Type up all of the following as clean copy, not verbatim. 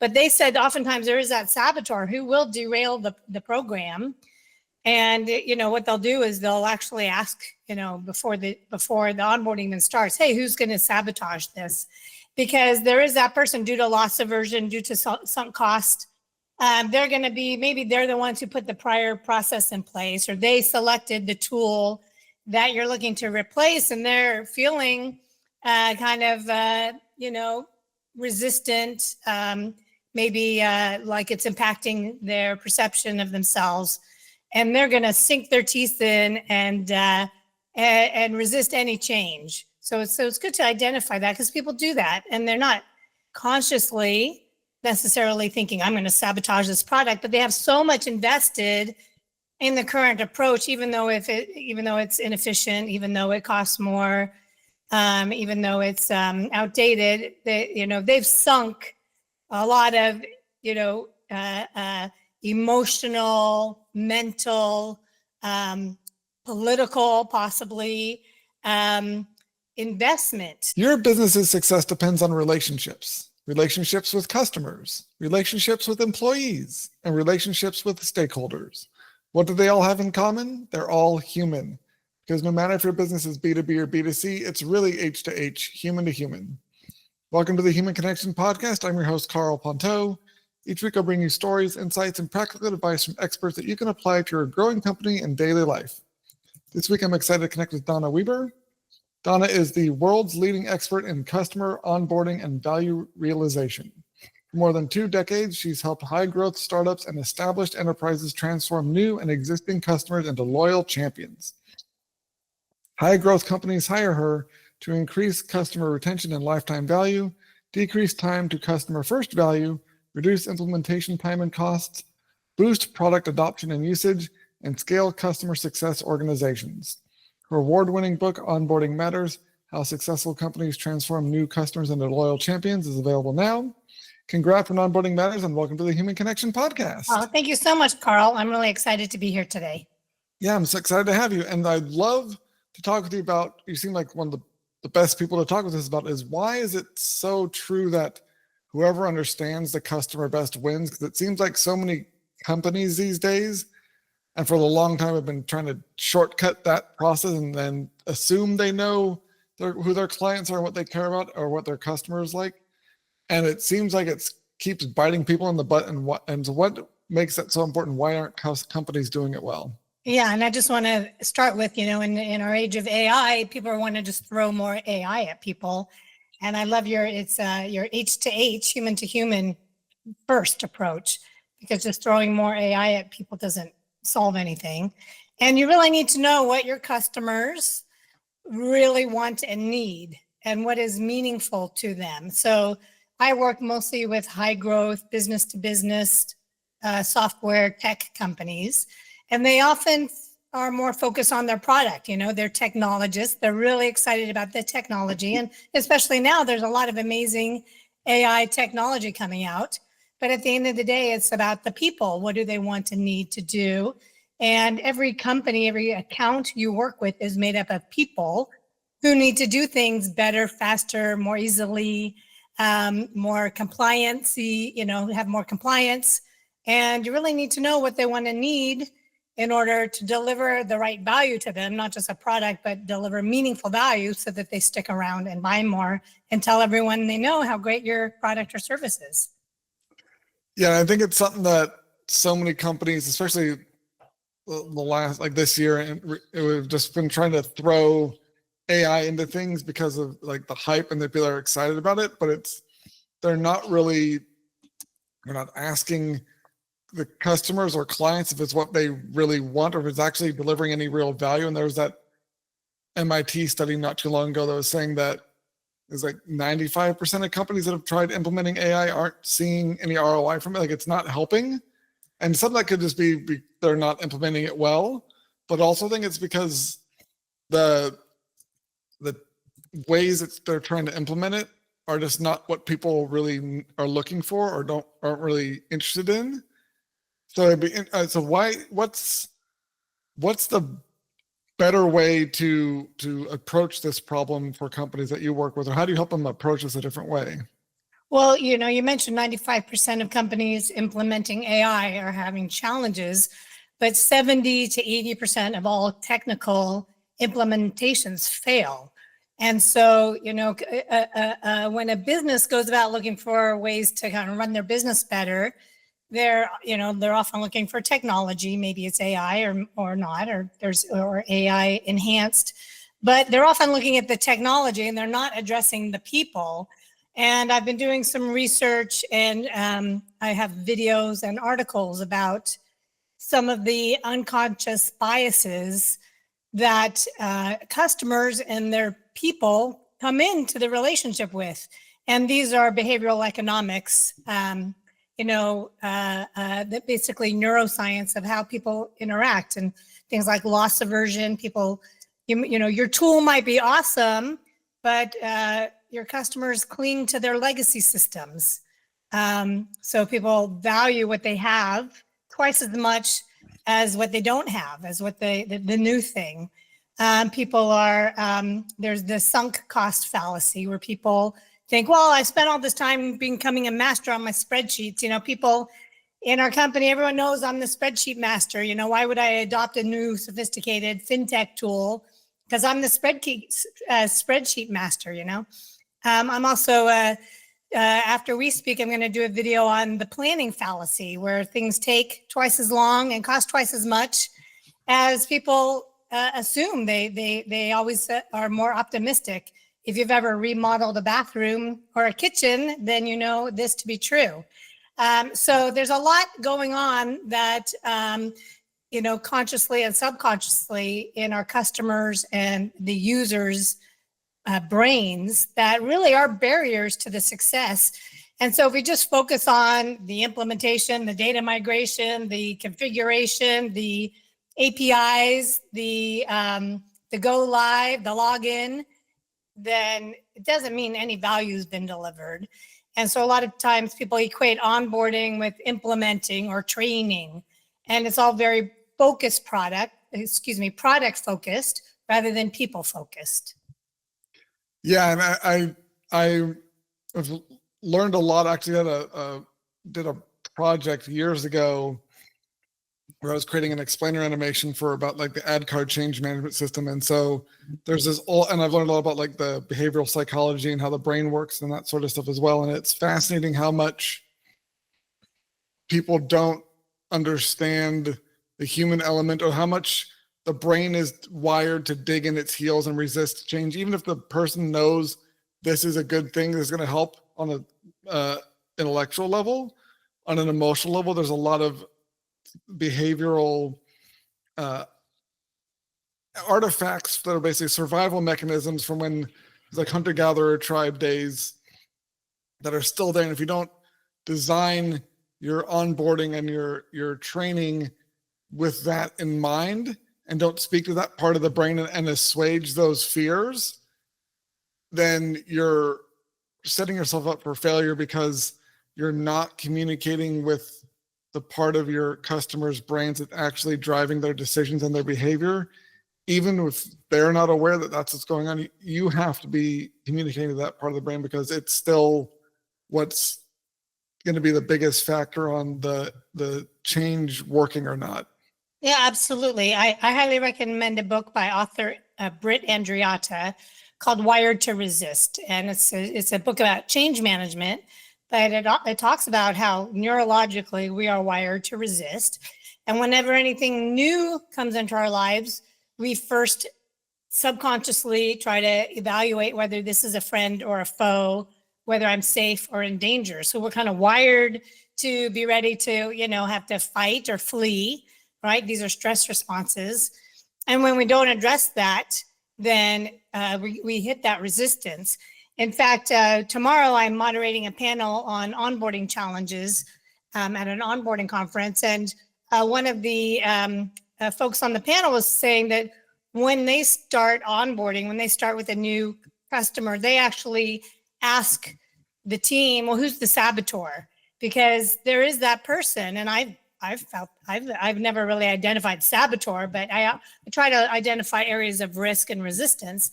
But they said oftentimes there is that saboteur who will derail the program. And, what they'll do is they'll actually ask, before the onboarding even starts, hey, who's going to sabotage this? Because there is that person due to loss aversion, due to sunk cost. They're going to be, maybe they're the ones who put the prior process in place, or they selected the tool that you're looking to replace, and they're feeling resistant, maybe like it's impacting their perception of themselves. And they're going to sink their teeth in and resist any change. So it's good to identify that, because people do that, and they're not consciously necessarily thinking, I'm going to sabotage this product, but they have so much invested in the current approach, even though it's inefficient, even though it costs more, even though it's outdated, they've sunk a lot of emotional, mental, political, possibly investment. Your business's success depends on relationships with customers, relationships with employees, and relationships with stakeholders. What do they all have in common? They're all human. Because no matter if your business is B2B or B2C, it's really H to H, human to human. Welcome to the Human Connection Podcast. I'm your host, Karl Ponto. Each week I'll bring you stories, insights, and practical advice from experts that you can apply to your growing company and daily life. This week I'm excited to connect with Donna Weber. Donna is the world's leading expert in customer onboarding and value realization. For more than 2 decades, she's helped high-growth startups and established enterprises transform new and existing customers into loyal champions. High-growth companies hire her to increase customer retention and lifetime value, decrease time to customer first value, reduce implementation time and costs, boost product adoption and usage, and scale customer success organizations. Her award-winning book, Onboarding Matters: How Successful Companies Transform New Customers into Loyal Champions, is available now. Congrats on Onboarding Matters, and welcome to the Human Connection Podcast. Oh, thank you so much, Karl. I'm really excited to be here today. Yeah, I'm so excited to have you. And I'd love to talk with you about, you seem like one of the best people to talk with us about, is why is it so true that whoever understands the customer best wins? Because it seems like so many companies these days, and for a long time, have been trying to shortcut that process and then assume they know who their clients are, and what they care about, or what their customers like. And it seems like it keeps biting people in the butt. And so what makes that so important? Why aren't companies doing it well? Yeah, and I just want to start with, in our age of AI, people want to just throw more AI at people. And I love your H to H, human to human first approach, because just throwing more AI at people doesn't solve anything. And you really need to know what your customers really want and need, and what is meaningful to them. So I work mostly with high growth business to business software tech companies, and they often are more focused on their product. They're technologists. They're really excited about the technology. And especially now, there's a lot of amazing AI technology coming out. But at the end of the day, it's about the people. What do they want and need to do? And every company, every account you work with is made up of people who need to do things better, faster, more easily, more compliancy, have more compliance. And you really need to know what they want to need in order to deliver the right value to them, not just a product, but deliver meaningful value so that they stick around and buy more and tell everyone they know how great your product or service is. Yeah, I think it's something that so many companies, especially the last, like this year, and we've just been trying to throw AI into things because of like the hype, and the people are excited about it, but they're not asking the customers or clients if it's what they really want, or if it's actually delivering any real value. And there was that MIT study not too long ago that was saying that there's like 95% of companies that have tried implementing AI aren't seeing any ROI from it. Like, it's not helping. And some of that could just be they're not implementing it well, but also I think it's because the ways that they're trying to implement it are just not what people really are looking for or aren't really interested in. So what's the better way to approach this problem for companies that you work with, or how do you help them approach this a different way? Well, you mentioned 95% of companies implementing AI are having challenges, but 70 to 80% of all technical implementations fail. And so, when a business goes about looking for ways to kind of run their business better, they're often looking for technology. Maybe it's AI or not, or AI enhanced, but they're often looking at the technology and they're not addressing the people. And I've been doing some research, and I have videos and articles about some of the unconscious biases that customers and their people come into the relationship with. And these are behavioral economics, basically neuroscience of how people interact, and things like loss aversion. People, your tool might be awesome, but your customers cling to their legacy systems. So people value what they have twice as much as what they don't have, as what the new thing. People are, there's the sunk cost fallacy, where people think, well, I spent all this time becoming a master on my spreadsheets. People in our company, everyone knows I'm the spreadsheet master. Why would I adopt a new sophisticated fintech tool? Because I'm the spreadsheet master, I'm also, after we speak, I'm going to do a video on the planning fallacy, where things take twice as long and cost twice as much as people assume. They always are more optimistic. If you've ever remodeled a bathroom or a kitchen, then you know this to be true. So there's a lot going on that, consciously and subconsciously in our customers and the users' brains that really are barriers to the success. And so if we just focus on the implementation, the data migration, the configuration, the APIs, the go live, the login, then it doesn't mean any value has been delivered. And so a lot of times people equate onboarding with implementing or training, and it's all very product focused rather than people focused. Yeah, and I've learned a lot. Actually, did a project years ago where I was creating an explainer animation for about like the ad card change management system. And so there's and I've learned a lot about like the behavioral psychology and how the brain works and that sort of stuff as well. And it's fascinating how much people don't understand the human element, or how much the brain is wired to dig in its heels and resist change. Even if the person knows this is a good thing, that's going to help on a intellectual level, on an emotional level, there's a lot of behavioral artifacts that are basically survival mechanisms from when it's like hunter-gatherer tribe days that are still there. And if you don't design your onboarding and your training with that in mind, and don't speak to that part of the brain and assuage those fears, then you're setting yourself up for failure, because you're not communicating with the part of your customers' brains that's actually driving their decisions and their behavior. Even if they're not aware that that's what's going on, you have to be communicating to that part of the brain, because it's still what's going to be the biggest factor on the change working or not. Yeah, absolutely. I highly recommend a book by author Britt Andriata called Wired to Resist. And it's a book about change management, but it talks about how neurologically we are wired to resist. And whenever anything new comes into our lives, we first subconsciously try to evaluate whether this is a friend or a foe, whether I'm safe or in danger. So we're kind of wired to be ready to, have to fight or flee, right? These are stress responses. And when we don't address that, then we hit that resistance. In fact, tomorrow I'm moderating a panel on onboarding challenges at an onboarding conference. And one of the folks on the panel was saying that when they start onboarding, when they start with a new customer, they actually ask the team, well, who's the saboteur? Because there is that person. And I've never really identified saboteur, but I try to identify areas of risk and resistance.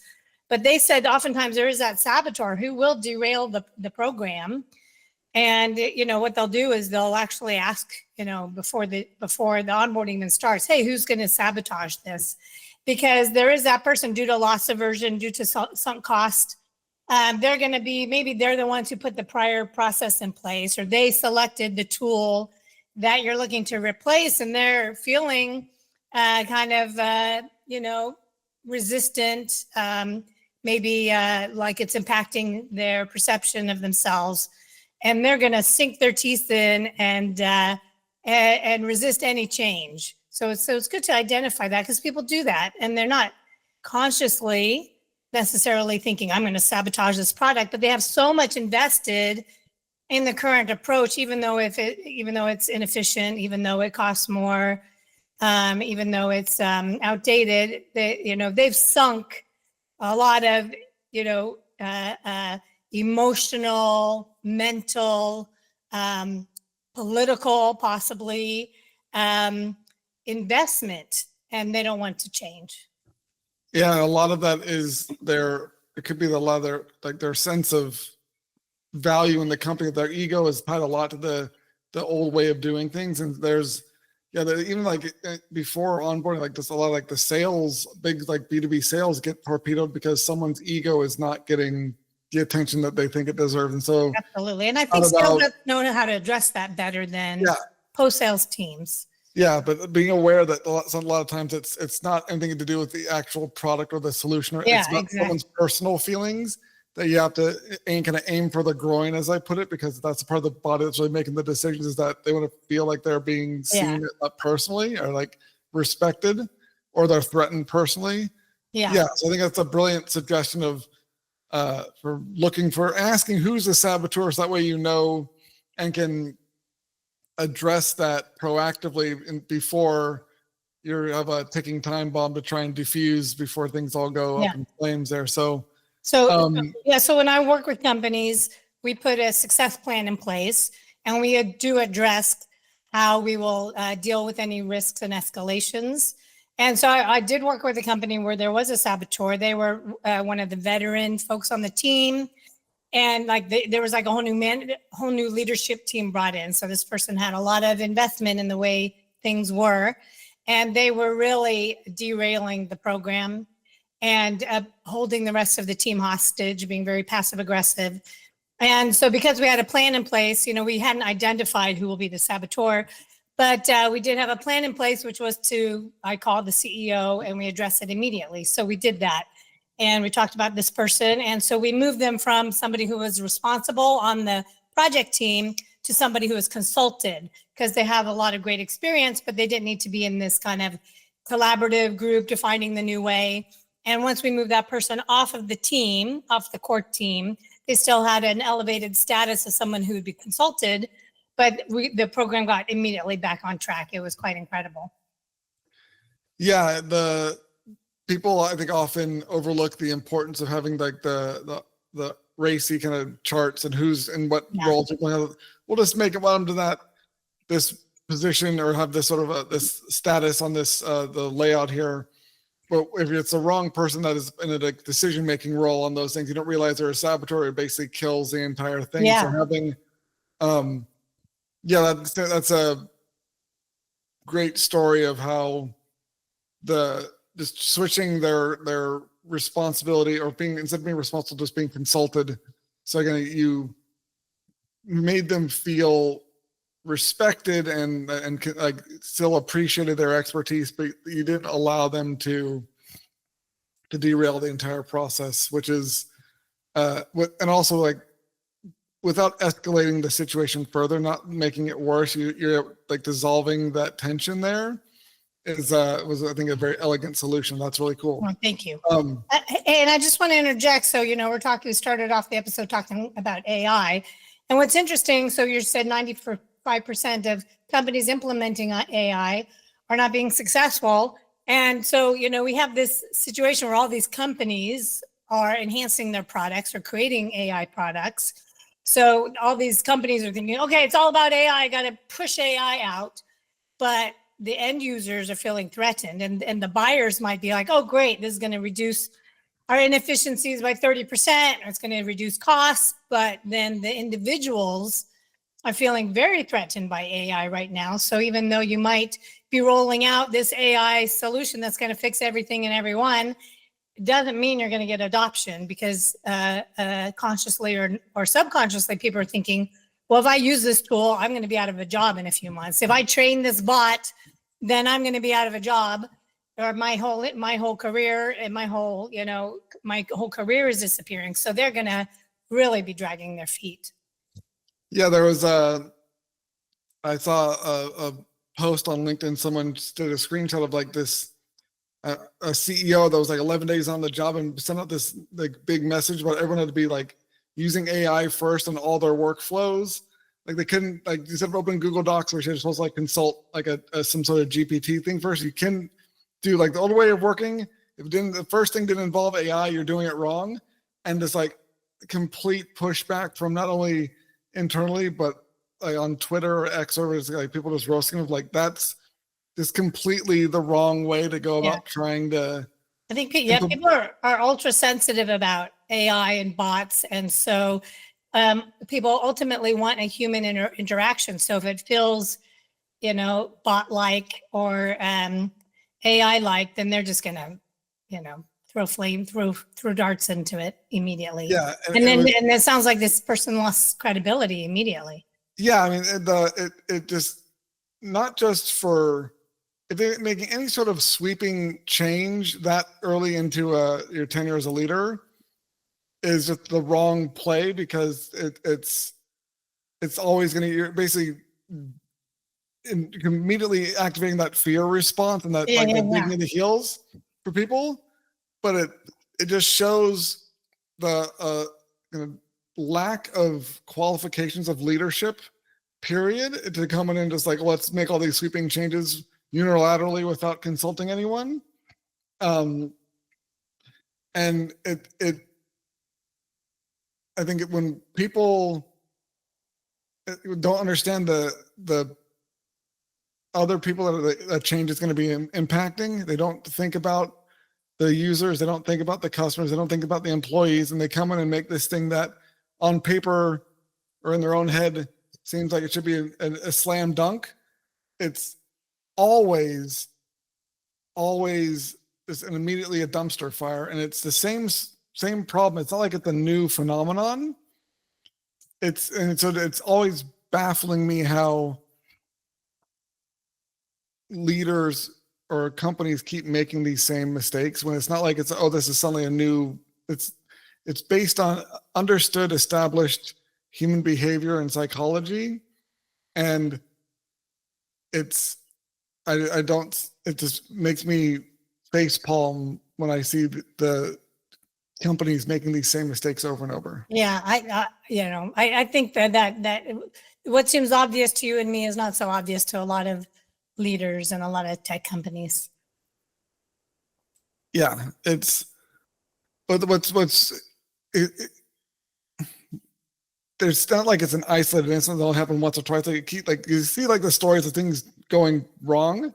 But they said oftentimes there is that saboteur who will derail the program. And, what they'll do is they'll actually ask, before the onboarding even starts, hey, who's going to sabotage this? Because there is that person, due to loss aversion, due to sunk cost. They're going to be, maybe they're the ones who put the prior process in place, or they selected the tool that you're looking to replace, and they're feeling resistant, maybe like it's impacting their perception of themselves. And they're going to sink their teeth in and resist any change. So it's good to identify that, because people do that, and they're not consciously necessarily thinking, I'm going to sabotage this product, but they have so much invested in the current approach, even though it's inefficient, even though it costs more, even though it's outdated. They've sunk a lot of emotional, mental, political, possibly investment, and they don't want to change. Yeah, a lot of that is it could be a lot of their sense of value in the company. Their ego is tied a lot to the old way of doing things. And there's, even like before onboarding, like just a lot of like the sales, big like B2B sales get torpedoed because someone's ego is not getting the attention that they think it deserves. And so absolutely. And I think sales know how to address that better than post-sales teams. Yeah, but being aware that a lot of times it's not anything to do with the actual product or the solution, or it's not someone's personal feelings, that you have to aim for the groin, as I put it, because that's the part of the body that's really making the decisions, is that they want to feel like they're being seen personally, or like respected, or they're threatened personally. Yeah. So I think that's a brilliant suggestion of for asking who's the saboteur, so that way and can address that proactively before you have a ticking time bomb to try and diffuse before things all go up in flames there. So when I work with companies, we put a success plan in place, and we do address how we will deal with any risks and escalations. And so I did work with a company where there was a saboteur. They were one of the veteran folks on the team. And there was like a whole new leadership team brought in. So this person had a lot of investment in the way things were, and they were really derailing the program and holding the rest of the team hostage, being very passive aggressive. And so because we had a plan in place, we hadn't identified who will be the saboteur, but we did have a plan in place, which was I called the CEO and we addressed it immediately. So we did that. And we talked about this person. And so we moved them from somebody who was responsible on the project team to somebody who was consulted, because they have a lot of great experience, but they didn't need to be in this kind of collaborative group defining the new way. And once we moved that person off of the team, off the core team, they still had an elevated status as someone who would be consulted, but the program got immediately back on track. It was quite incredible. Yeah, people, I think, often overlook the importance of having like the racy kind of charts and who's in what roles are going to. We'll just make it them to this position, or have this sort of this status on this the layout here. But if it's the wrong person that is in a decision-making role on those things, you don't realize they're a saboteur. It basically kills the entire thing. Yeah. So having, that's a great story of how just switching their responsibility, or instead of being responsible, just being consulted. So again, you made them feel respected and like still appreciated their expertise, but you didn't allow them to derail the entire process, which is and also like without escalating the situation further, not making it worse, you're like dissolving that tension there. Was I think a very elegant solution. That's really cool. Well, thank you. And I just want to interject. So we started off the episode talking about AI, and what's interesting. So you said 95% of companies implementing AI are not being successful, and so we have this situation where all these companies are enhancing their products or creating AI products. So all these companies are thinking, okay, it's all about AI. I got to push AI out, but the end users are feeling threatened, and the buyers might be like, oh, great, this is going to reduce our inefficiencies by 30%, or it's going to reduce costs. But then the individuals are feeling very threatened by AI right now. So even though you might be rolling out this AI solution that's going to fix everything and everyone, it doesn't mean you're going to get adoption, because consciously or subconsciously, people are thinking, well, if I use this tool, I'm going to be out of a job in a few months. If I train this bot, then I'm going to be out of a job, or my whole career and my whole career is disappearing. So they're going to really be dragging their feet. Yeah, there was I saw a post on LinkedIn. Someone just did a screenshot of like this, a CEO that was like 11 days on the job and sent out this like big message about everyone had to be like using AI first in all their workflows. Like they couldn't, like, instead of open Google Docs where you're supposed to like consult like some sort of GPT thing first, you can do like the old way of working. If it didn't, the first thing didn't involve AI, you're doing it wrong. And just like complete pushback from not only internally, but like on Twitter or X, or it's like people just roasting of like, that's just completely the wrong way to go about trying to. I think people are ultra sensitive about AI and bots. And so people ultimately want a human interaction. So if it feels, bot-like or AI-like, then they're just going to, throw darts into it immediately. Yeah. And it sounds like this person lost credibility immediately. Yeah. I mean, it just, not just for, if they're making any sort of sweeping change that early into your tenure as a leader, is just the wrong play, because it's always going to, you're basically immediately activating that fear response and that digging in the heels for people. But it just shows the lack of qualifications of leadership, period, to come in and just like, let's make all these sweeping changes unilaterally without consulting anyone. And I think when people don't understand the other people that change is going to be impacting, they don't think about the users, they don't think about the customers, they don't think about the employees, and they come in and make this thing that on paper or in their own head seems like it should be a slam dunk. It's always is immediately a dumpster fire, and it's the same problem. It's not like it's a new phenomenon. So it's always baffling me how leaders or companies keep making these same mistakes when it's not like it's, oh, this is suddenly a new, it's based on understood, established human behavior and psychology. And it just makes me face palm when I see the companies making these same mistakes over and over. Yeah, I think that what seems obvious to you and me is not so obvious to a lot of leaders and a lot of tech companies. Yeah, there's not like it's an isolated incident that'll happen once or twice. Like you see like the stories of things going wrong,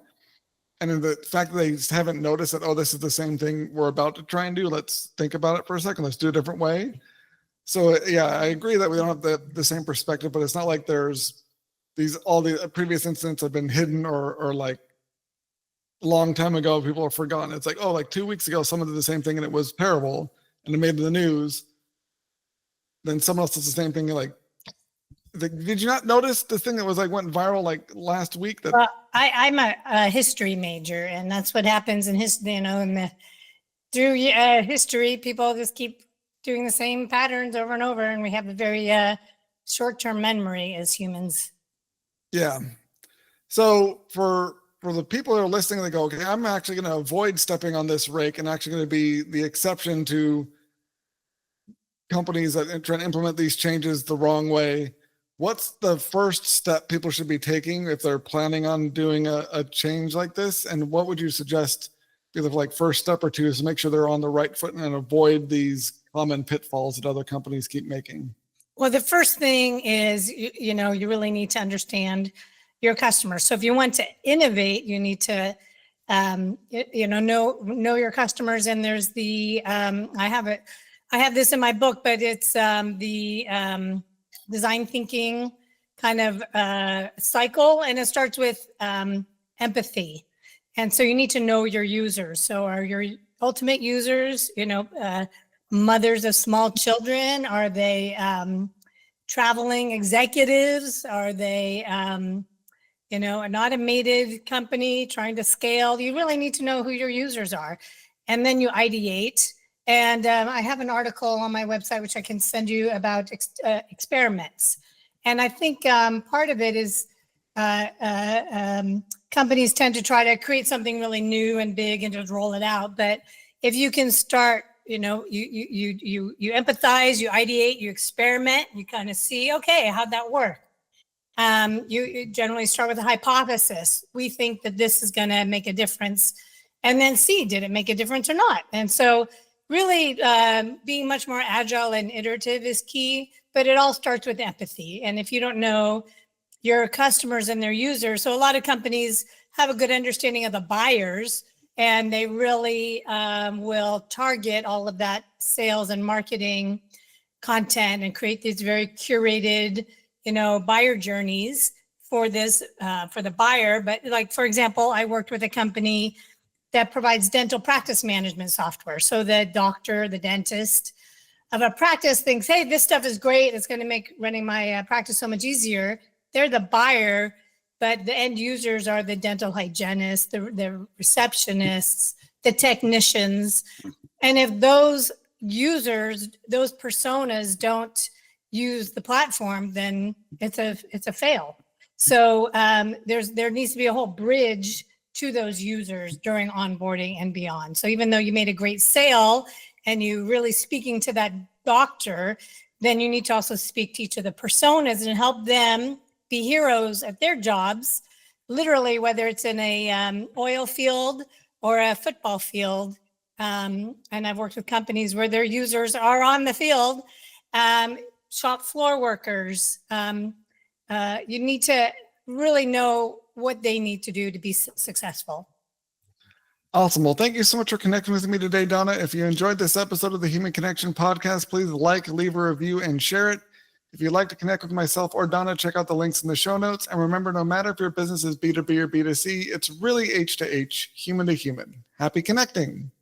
and in the fact that they just haven't noticed that, oh, this is the same thing we're about to try and do. Let's think about it for a second. Let's do a different way. So yeah, I agree that we don't have the same perspective, but it's not like there's all the previous incidents have been hidden or like a long time ago, people have forgotten. It's like, oh, like 2 weeks ago, someone did the same thing and it was terrible and it made the news. Then someone else does the same thing. Like, did you not notice the thing that was like went viral like last week? That I'm a history major, and that's what happens in history. Through history, people just keep doing the same patterns over and over, and we have a very short-term memory as humans. Yeah. So for the people who are listening, they go, okay, I'm actually going to avoid stepping on this rake and actually going to be the exception to companies that try to implement these changes the wrong way. What's the first step people should be taking if they're planning on doing a change like this? And what would you suggest be the like first step or two is to make sure they're on the right foot and avoid these common pitfalls that other companies keep making? Well, the first thing is, you really need to understand your customers. So if you want to innovate, you need to, know your customers. And there's the, I have this in my book, but it's the design thinking kind of cycle, and it starts with empathy. And so you need to know your users. So are your ultimate users, mothers of small children? Are they traveling executives? Are they, an automated company trying to scale? You really need to know who your users are. And then you ideate. And I have an article on my website, which I can send you, about experiments. And I think part of it is companies tend to try to create something really new and big and just roll it out. But if you can start, you empathize, you ideate, you experiment, you kind of see, okay, how'd that work? You generally start with a hypothesis. We think that this is going to make a difference, and then see, did it make a difference or not? And so really being much more agile and iterative is key, but it all starts with empathy. And if you don't know your customers and their users, so a lot of companies have a good understanding of the buyers, and they really will target all of that sales and marketing content and create these very curated, buyer journeys for this, for the buyer. But like, for example, I worked with a company that provides dental practice management software. So the doctor, the dentist of a practice thinks, hey, this stuff is great. It's going to make running my practice so much easier. They're the buyer, but the end users are the dental hygienists, the receptionists, the technicians. And if those users, those personas don't use the platform, then it's a fail. So there needs to be a whole bridge to those users during onboarding and beyond. So even though you made a great sale and you really speaking to that doctor, then you need to also speak to each of the personas and help them be heroes at their jobs, literally, whether it's in a oil field or a football field. And I've worked with companies where their users are on the field, shop floor workers. You need to really know what they need to do to be successful. Awesome. Well, thank you so much for connecting with me today, Donna. If you enjoyed this episode of the Human Connection Podcast, please leave a review, and share it. If you'd like to connect with myself or Donna, check out the links in the show notes. And remember, no matter if your business is B2B or B2C, it's really H to H, human to human. Happy connecting.